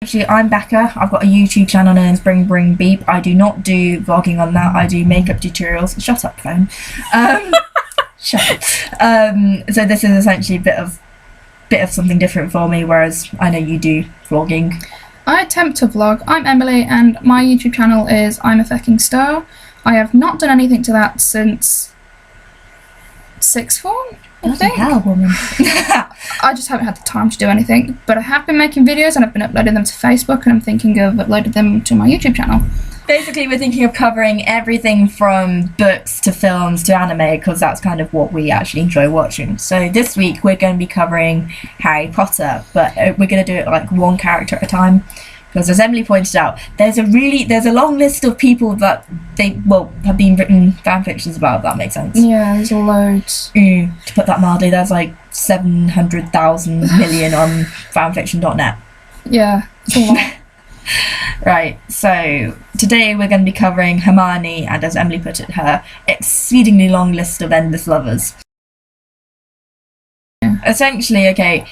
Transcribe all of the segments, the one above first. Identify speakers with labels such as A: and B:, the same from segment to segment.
A: Actually, I'm Becca. I've got a YouTube channel named Bring Beep. I do not do vlogging on that. I do makeup tutorials. Shut up, phone. Shut up. So this is essentially a bit of something different for me, whereas I know you do vlogging.
B: I attempt to vlog. I'm Emily, and my YouTube channel is I'm a Fucking Star. I have not done anything to that since sixth form, I think.
A: Hell, woman.
B: I just haven't had the time to do anything, but I have been making videos and I've been uploading them to Facebook, and I'm thinking of uploading them to my YouTube channel.
A: Basically, we're thinking of covering everything from books to films to anime, because that's kind of what we actually enjoy watching. So this week we're going to be covering Harry Potter, but we're going to do it like one character at a time, because as Emily pointed out, there's a long list of people that have been written fan fictions about, if that makes sense.
B: Yeah, there's loads.
A: To put that mildly, there's like 700,000 million on fanfiction.net.
B: Yeah, it's a lot.
A: Right, so today we're going to be covering Hermione and, as Emily put it, her exceedingly long list of endless lovers.
B: Yeah.
A: Essentially, okay,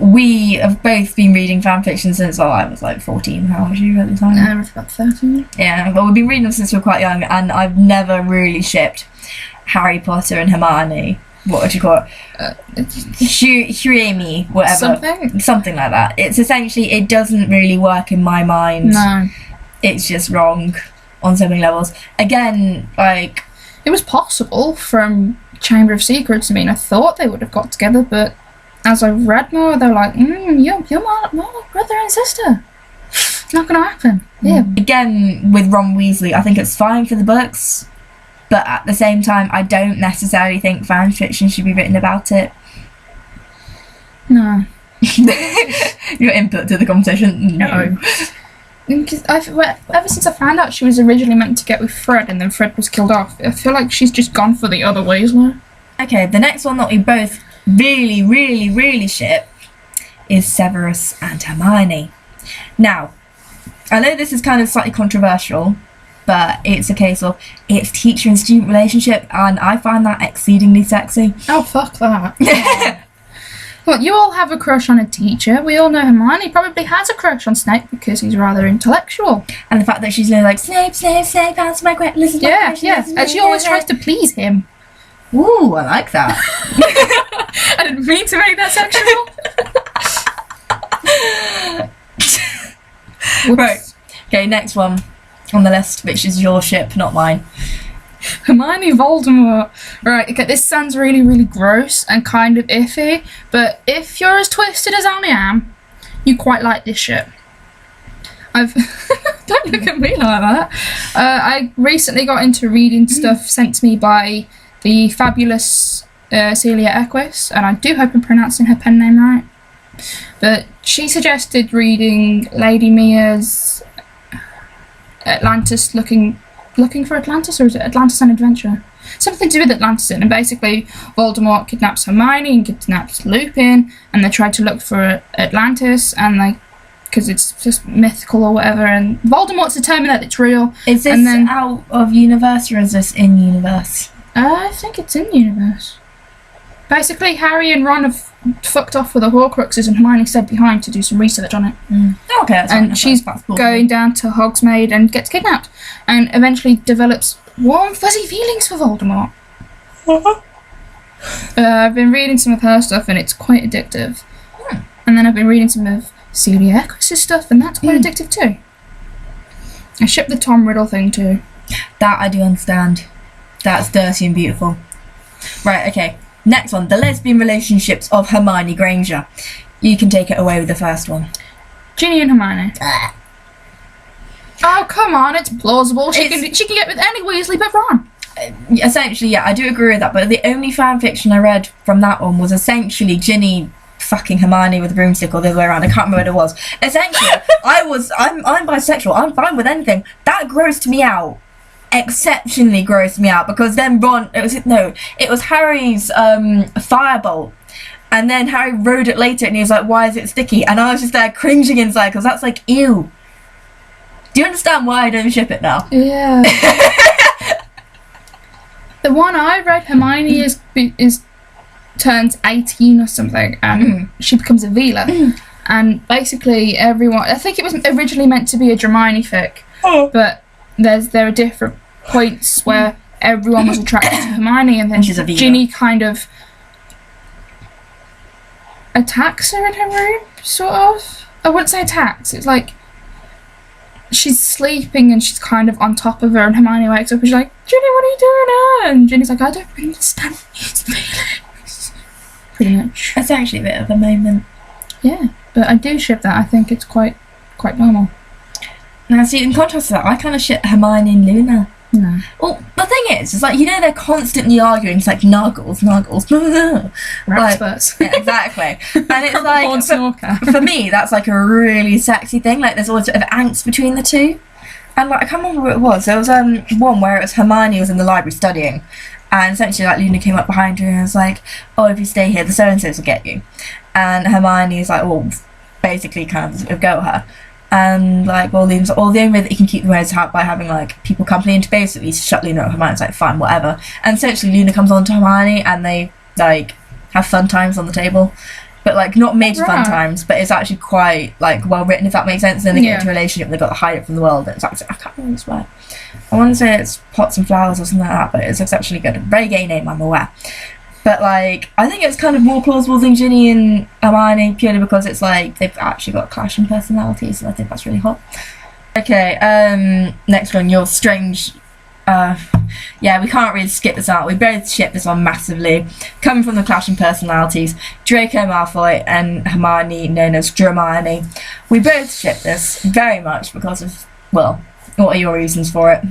A: we have both been reading fanfiction since I was like 14. How old was you at the time?
B: I was about 13.
A: Yeah, well, we've been reading them since we were quite young, and I've never really shipped Harry Potter and Hermione. What would you call it? Huemi, whatever. Something like that. It's essentially, it doesn't really work in my mind.
B: No.
A: It's just wrong on so many levels. Again, like...
B: It was possible from Chamber of Secrets. I mean, I thought they would have got together, but as I read more, they're like, you're my brother and sister. Not gonna happen. Yeah.
A: Again, with Ron Weasley, I think it's fine for the books, but at the same time, I don't necessarily think fan fiction should be written about it.
B: No.
A: Your input to the conversation? No.
B: Because ever since I found out she was originally meant to get with Fred and then Fred was killed off, I feel like she's just gone for the other Weasley. Okay,
A: the next one that we both really, really, really ship is Severus and Hermione. Now, I know this is kind of slightly controversial, but it's a case of it's teacher and student relationship, and I find that exceedingly sexy.
B: Oh, fuck that. Well, you all have a crush on a teacher. We all know Hermione probably has a crush on Snape because he's rather intellectual.
A: And the fact that she's like, Snape, answer my question, listen to my question.
B: Yeah, and she always tries to please him.
A: Ooh, I like that.
B: I didn't mean to make that sexual.
A: Right. Okay, next one on the list, which is your ship, not mine.
B: Hermione Voldemort. Right, okay, this sounds really, really gross and kind of iffy, but if you're as twisted as I am, you quite like this ship. Don't look at me like that. I recently got into reading stuff sent to me by the fabulous Celia Equus, and I do hope I'm pronouncing her pen name right. But she suggested reading Lady Mia's Atlantis looking for Atlantis, or is it Atlantis and Adventure? Something to do with Atlantis, and basically Voldemort kidnaps Hermione and kidnaps Lupin, and they try to look for Atlantis, and because it's just mythical or whatever, and Voldemort's determined that it's real.
A: Is this out of universe or is this in universe?
B: I think it's in universe. Basically, Harry and Ron have fucked off with the Horcruxes, and Hermione stayed behind to do some research on it.
A: Okay, that's
B: and she's going down to Hogsmeade and gets kidnapped, and eventually develops warm, fuzzy feelings for Voldemort. I've been reading some of her stuff, and it's quite addictive. And then I've been reading some of Celia Equus' stuff, and that's quite addictive too. I ship the Tom Riddle thing too.
A: That I do understand. That's dirty and beautiful. Right, okay. Next one, the lesbian relationships of Hermione Granger. You can take it away with the first one.
B: Ginny and Hermione. Oh, come on, it's plausible. She can get with any Weasley but Ron.
A: Essentially, yeah, I do agree with that, but the only fan fiction I read from that one was essentially Ginny fucking Hermione with a broomstick, or the other way around. I can't remember what it was. Essentially, I'm bisexual. I'm fine with anything. That grossed me out. Exceptionally grossed me out, because then Ron, it was Harry's firebolt, and then Harry rode it later and he was like, why is it sticky? And I was just there cringing inside, because that's like, ew. Do you understand why I don't ship it now?
B: Yeah. The one I read, Hermione turns 18 or something, and she becomes a Veela. And basically everyone, I think it was originally meant to be a Hermione fic, but there are different points where everyone was attracted to Hermione, and then Ginny kind of attacks her in her room, sort of. I wouldn't say attacks, it's like she's sleeping and she's kind of on top of her, and Hermione wakes up and she's like, Ginny, what are you doing? And Ginny's like, I don't really understand his feelings. Pretty much.
A: That's actually a bit of a moment.
B: Yeah, but I do ship that. I think it's quite normal.
A: Now, see, in contrast to that, I kind of ship Hermione and Luna.
B: No.
A: Well, the thing is like, you know, they're constantly arguing. It's like nuggles.
B: Rat spurs.
A: Yeah, exactly. And it's like, for me, that's like a really sexy thing. Like, there's always a bit of angst between the two. And like, I can't remember what it was. There was one where it was Hermione was in the library studying, and essentially like Luna came up behind her and was like, oh, if you stay here, the so-and-sos will get you. And Hermione is like, well, basically kind of go at her. And like, well, Luna's like, the only way that you can keep the words out by having like people company into basically shut Luna up. Hermione's like, fine, whatever. And essentially Luna comes on to Hermione and they like have fun times on the table, but like not major fun times, but it's actually quite like well written, if that makes sense. And then they get into a relationship and they've got to hide it from the world. And it's actually, I can't remember where. I want to say it's Pots and Flowers or something like that, but it's exceptionally good. Very gay name, I'm aware. But like, I think it's kind of more plausible than Ginny and Hermione, purely because it's like they've actually got clashing personalities, and I think that's really hot. Okay, next one, your strange. Yeah, we can't really skip this out. We both ship this one massively. Coming from the clashing personalities, Draco Malfoy and Hermione, known as Hermione. We both ship this very much because of, well, what are your reasons for it?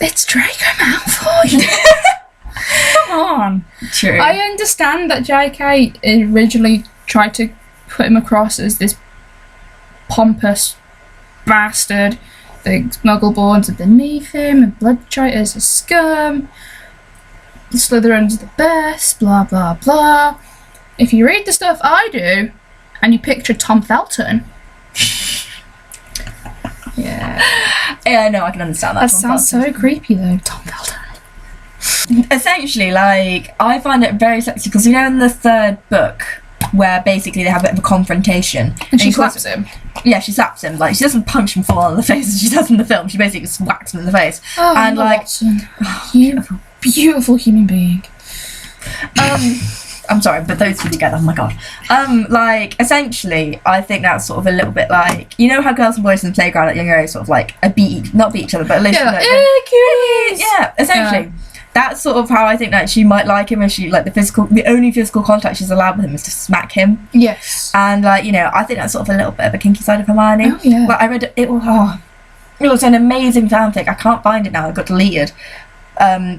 B: It's Draco Malfoy. Come on.
A: True.
B: I understand that JK originally tried to put him across as this pompous bastard, the Muggleborns are beneath him, and Bloodtraitors are scum, the Slytherins are the best, blah blah blah. If you read the stuff I do, and you picture Tom Felton,
A: yeah, no, I can understand that.
B: That sounds so creepy though, Tom Felton.
A: Essentially, like, I find it very sexy because, you know, in the third book where basically they have a bit of a confrontation
B: and she slaps him.
A: Yeah, she slaps him. Like, she doesn't punch him full on in the face as she does in the film. She basically just whacks him in the face.
B: Oh,
A: and like,
B: Watson. You beautiful human being.
A: I'm sorry, but those two together, oh my god. Like, essentially, I think that's sort of a little bit like, you know how girls and boys in the playground at younger age sort of like not beat each other, but at least yeah, essentially. Yeah. That's sort of how I think that she might like him, if she like the only physical contact she's allowed with him is to smack him.
B: Yes.
A: And like, you know, I think that's sort of a little bit of a kinky side of Hermione.
B: Oh yeah.
A: Like, I read it was an amazing fanfic. I can't find it now. It got deleted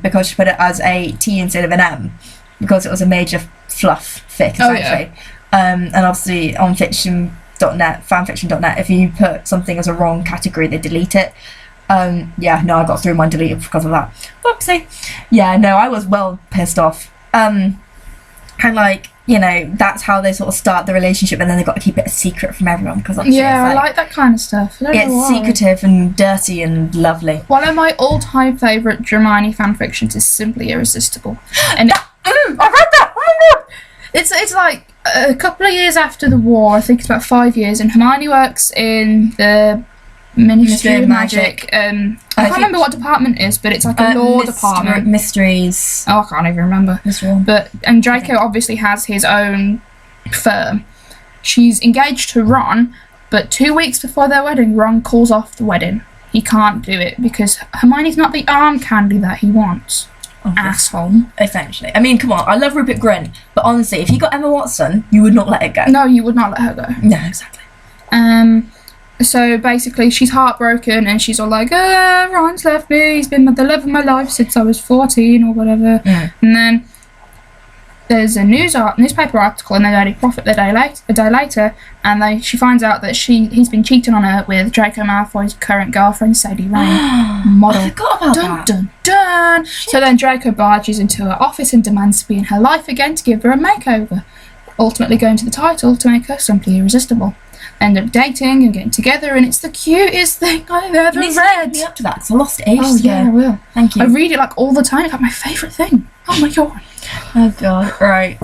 A: because she put it as a T instead of an M because it was a major fluff fic essentially. And obviously on fanfiction.net, if you put something as a wrong category, they delete it. Yeah, no, I got through mine deleted because of that. Whoopsie. Yeah, no, I was well pissed off. And like, you know, that's how they sort of start the relationship, and then they've got to keep it a secret from everyone because
B: I like that kind of stuff.
A: It's secretive and dirty and lovely.
B: One of my all-time favourite Hermione fanfictions is Simply Irresistible. And
A: I read that!
B: It's like a couple of years after the war, I think it's about 5 years, and Hermione works in the Ministry of Magic. I can't remember what department it is, but it's like a law department.
A: Mysteries.
B: Oh, I can't even remember. And Draco obviously has his own firm. She's engaged to Ron, but 2 weeks before their wedding, Ron calls off the wedding. He can't do it because Hermione's not the arm candy that he wants. Asshole.
A: Essentially. I mean, come on, I love Rupert Grint, but honestly, if you got Emma Watson, you would not let it go.
B: No, you would not let her go.
A: No, exactly.
B: So basically she's heartbroken and she's all like, Ron's left me, he's been the love of my life since I was 14 or whatever. And then there's a newspaper article in the Daily Prophet a day later, and she finds out that he's been cheating on her with Draco Malfoy's current girlfriend, Sadie Rain, model.
A: I forgot about that.
B: Dun, dun. So then Draco barges into her office and demands to be in her life again to give her a makeover, ultimately going to the title to make her Simply Irresistible. End up dating and getting together, and it's the cutest thing I've ever read.
A: Me up to that because I lost it ages ago.
B: Yeah, I will.
A: Thank you.
B: I read it like all the time. It's like my favourite thing. Oh my god.
A: Oh god. Right.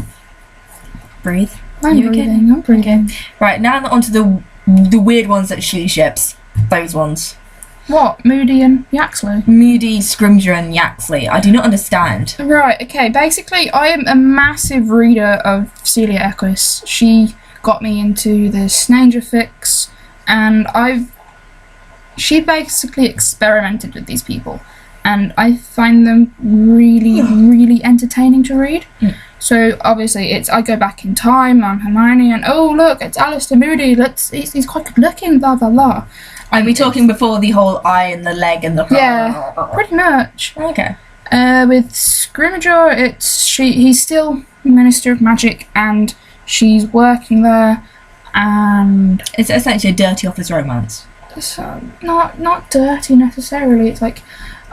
A: Breathe.
B: I'm
A: You okay?
B: breathing. I'm breathing.
A: Right, now on to the weird ones that she ships. Those ones.
B: What? Moody and Yaxley?
A: Moody, Scrimgeour and Yaxley. I do not understand.
B: Right, okay. Basically, I am a massive reader of Celia Equus. She got me into the Snanger fix, and she basically experimented with these people, and I find them really, really entertaining to read.
A: Mm.
B: So obviously, I go back in time. I'm Hermione, and oh look, it's Alistair Moody. He's quite good looking. Blah blah blah.
A: Are we talking before the whole eye and the leg and the...
B: Yeah, pretty much.
A: Okay.
B: With Scrimgeour, he's still Minister of Magic, and she's working there, and
A: It's essentially a dirty office romance.
B: it's not dirty necessarily. It's like,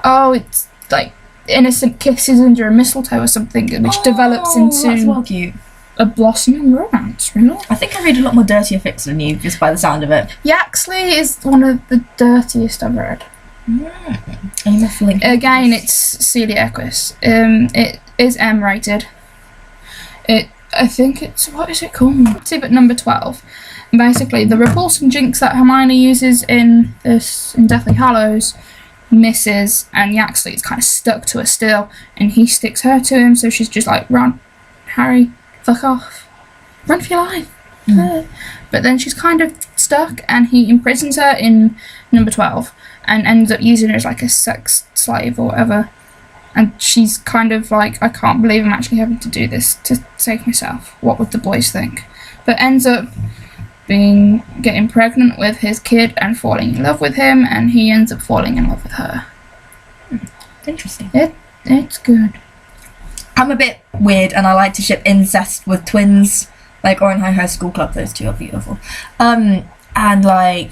B: it's like innocent kisses under a mistletoe or something, which develops
A: That's
B: into
A: well cute.
B: a blossoming romance. Really,
A: I think I read a lot more dirtier fics than you, just by the sound of it.
B: Yaxley is one of the dirtiest I've read.
A: I must link.
B: Again, it's Celia Equus. It is M rated. I think it's, what is it called? Exhibit number 12. And basically, the repulsing jinx that Hermione uses in Deathly Hallows misses, and Yaxley's kind of stuck to her still, and he sticks her to him, so she's just like, run, Harry, fuck off, run for your life. But then she's kind of stuck, and he imprisons her in number 12 and ends up using her as like a sex slave or whatever. And she's kind of like, I can't believe I'm actually having to do this to save myself. What would the boys think? But ends up getting pregnant with his kid and falling in love with him, and he ends up falling in love with her.
A: Interesting.
B: It's good.
A: I'm a bit weird, and I like to ship incest with twins, like Orange High School Club. Those two are beautiful. And like,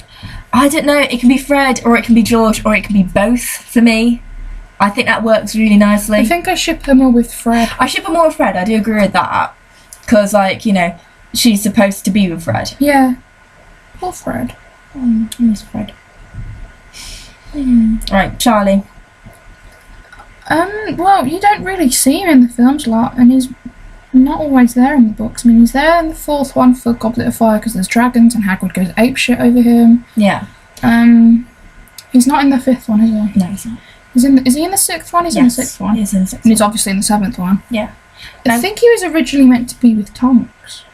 A: I don't know, it can be Fred or it can be George or it can be both for me. I think that works really nicely.
B: I think I ship her more with Fred.
A: I ship her more with Fred. I do agree with that, because like, you know, she's supposed to be with Fred.
B: Yeah. Poor Fred.
A: I miss Fred. Right, Charlie.
B: Well, you don't really see him in the films a lot, and he's not always there in the books. I mean, he's there in the fourth one for Goblet of Fire because there's dragons and Hagrid goes apeshit over him.
A: Yeah.
B: He's not in the fifth one, is he?
A: No, he's not.
B: Is he in the sixth one? He's in the sixth one.
A: He's in the sixth
B: And he's obviously in the seventh one.
A: Yeah.
B: I think he was originally meant to be with Tonks.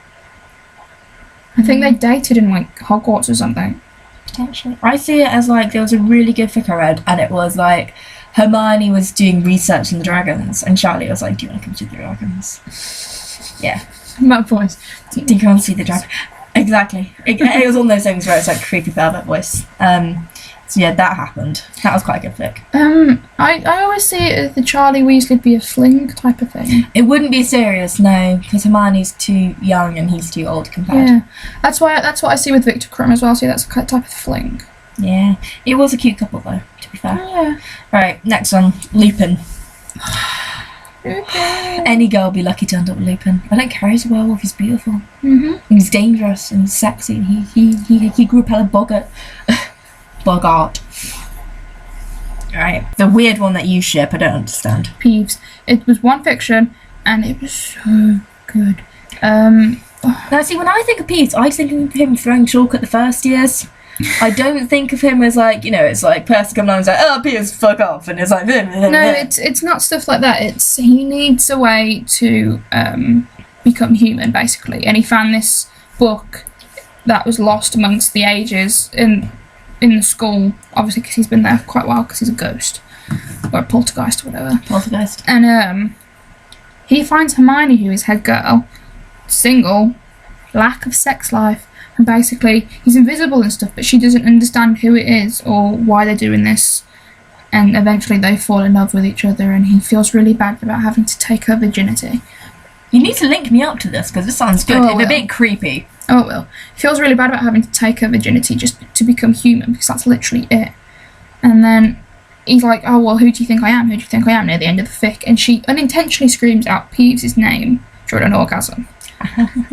B: I think they dated in like Hogwarts or something.
A: Potentially. I see it as like, there was a really good fic I read, and it was like Hermione was doing research on the dragons, and Charlie was like, do you want to come see the dragons? Yeah.
B: That voice.
A: Do you come see the dragon? Exactly. It was one of those things where it's like creepy pervert voice. So yeah, that happened. That was quite a good fic.
B: I always see it as the Charlie Weasley be a fling type of thing.
A: It wouldn't be serious, no, because Hermione's too young and he's too old compared.
B: Yeah, that's what I see with Victor Crumb as well. See, that's a type of fling.
A: Yeah, it was a cute couple though, to be fair.
B: Yeah.
A: Right, next one, Lupin.
B: Okay.
A: Any girl would be lucky to end up with Lupin. I don't care, he's a werewolf, he's beautiful.
B: Mhm.
A: He's dangerous and he's sexy. He grew up a boggart. Boggart. Right, the weird one that you ship, I don't understand.
B: Peeves. It was one fiction, and it was so good.
A: Now see, when I think of Peeves, I think of him throwing chalk at the first years. I don't think of him as like, you know, it's like Percy coming along and like, oh, Peeves, fuck off, and it's like,
B: No, it's not stuff like that. It's he needs a way to become human, basically, and he found this book that was lost amongst the ages in the school, obviously because he's been there for quite a while because he's a ghost or a poltergeist or whatever.
A: Poltergeist.
B: And he finds Hermione, who is head girl, single, lack of sex life, and basically he's invisible and stuff, but she doesn't understand who it is or why they're doing this, and eventually they fall in love with each other, and he feels really bad about having to take her virginity.
A: You need to link me up to this because this sounds good. It's a bit creepy.
B: Oh, it will. He feels really bad about having to take her virginity just to become human, because that's literally it. And then he's like, oh, well, who do you think I am? Who do you think I am? Near the end of the fic. And she unintentionally screams out Peeves' name during an orgasm.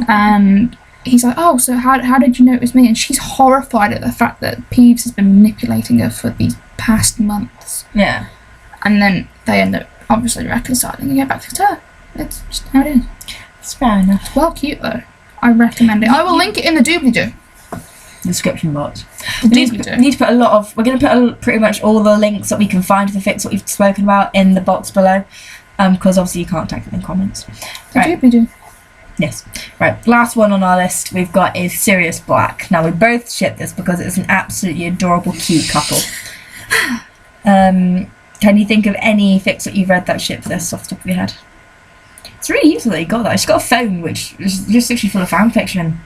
B: And he's like, oh, so how did you know it was me? And she's horrified at the fact that Peeves has been manipulating her for these past months.
A: Yeah.
B: And then they end up obviously reconciling and get back to her. It's just how it is.
A: It's fair enough.
B: It's well cute, though. I recommend it. I will link it in the doobly-doo.
A: Description box.
B: The
A: We
B: doobly-doo.
A: need to put a lot of. We're going to put pretty much all the links that we can find to the fics that we've spoken about in the box below, because obviously you can't tag them in comments.
B: The
A: Right.
B: doobly-doo.
A: Yes. Right. Last one on our list we've got is Sirius Black. Now we both ship this because it's an absolutely adorable, cute couple. Can you think of any fics that you've read that ship this off the top of your head? It's really useful that you got that. She's got a phone which is just literally full of fan fiction.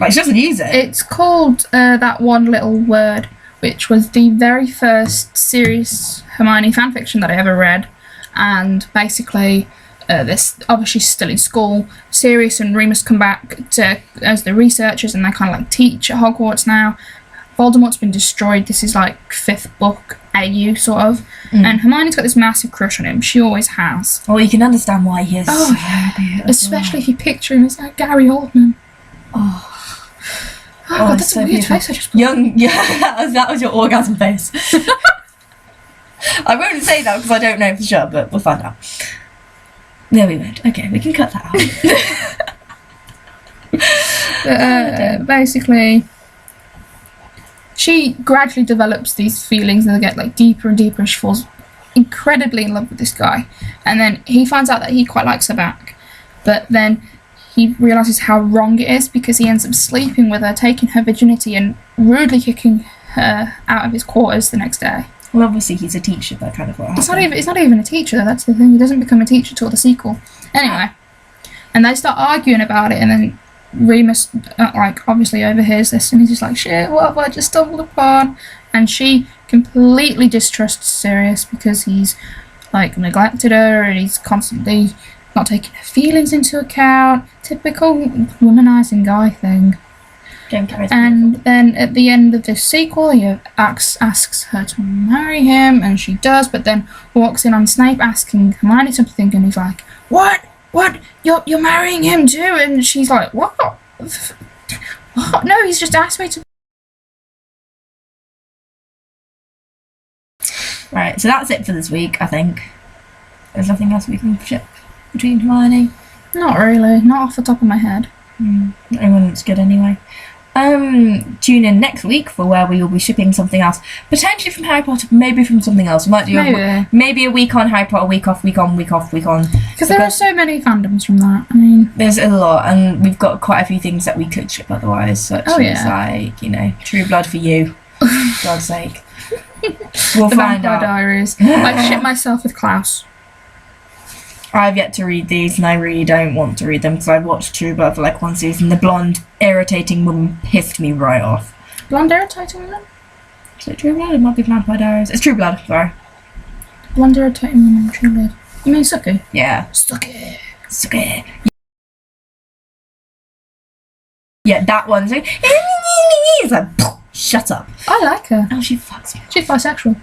A: Like, she doesn't use it.
B: It's called That One Little Word, which was the very first Sirius Hermione fanfiction that I ever read. And basically, this obviously still in school. Sirius and Remus come back as the researchers, and they kind of like teach at Hogwarts now. Voldemort's been destroyed. This is like 5th book AU sort of. And Hermione's got this massive crush on him. She always has.
A: Well, you can understand why he is.
B: Oh, yeah. Especially if you picture him as like Gary Oldman. Oh, God, that's
A: so
B: a weird
A: beautiful.
B: face I just put.
A: Young, yeah, that was your orgasm face. I won't say that because I don't know for sure, but we'll find out. There we went. Okay, we can cut that out.
B: Basically, she gradually develops these feelings, and they get like deeper and deeper, and she falls incredibly in love with this guy. And then he finds out that he quite likes her back, but then he realises how wrong it is, because he ends up sleeping with her, taking her virginity, and rudely kicking her out of his quarters the next day.
A: Well, obviously he's a teacher, that kind of what
B: It's not even a teacher, though. That's the thing. He doesn't become a teacher till the sequel. Anyway, and they start arguing about it, and then Remus, obviously overhears this, and he's just like, shit, what have I just stumbled upon? And she completely distrusts Sirius because he's, like, neglected her, and he's constantly not taking her feelings into account. Typical womanizing guy thing. And then at the end of this sequel, he asks her to marry him, and she does, but then walks in on Snape asking Hermione something, and he's like, What? You're marrying him too? And she's like, What? What? No, he's just asked me to.
A: Right, so that's it for this week, I think. There's nothing else we can ship between Hermione.
B: Not really, not off the top of my head.
A: Everyone's good anyway. Tune in next week for where we will be shipping something else, potentially from Harry Potter, maybe from something else. We might do maybe a week on Harry Potter, week off, week on, week off, week on.
B: Because there are so many fandoms from that. I mean,
A: there's a lot, and we've got quite a few things that we could ship otherwise, such as like, you know, True Blood for You. For God's sake. We'll
B: the
A: find
B: Vampire
A: out.
B: Diaries. I ship myself with Klaus.
A: I've yet to read these, and I really don't want to read them because I watched True Blood for like one season. The blonde, irritating woman pissed me right off.
B: Blonde irritating woman?
A: Is it True Blood? It might be Vampire Diaries. It's True Blood, sorry.
B: Blonde irritating woman, True Blood. You mean Suki?
A: Yeah.
B: Suki.
A: Suki. Yeah, that one's like, it's like, shut up.
B: I like her.
A: Oh, she fucks me.
B: She's bisexual.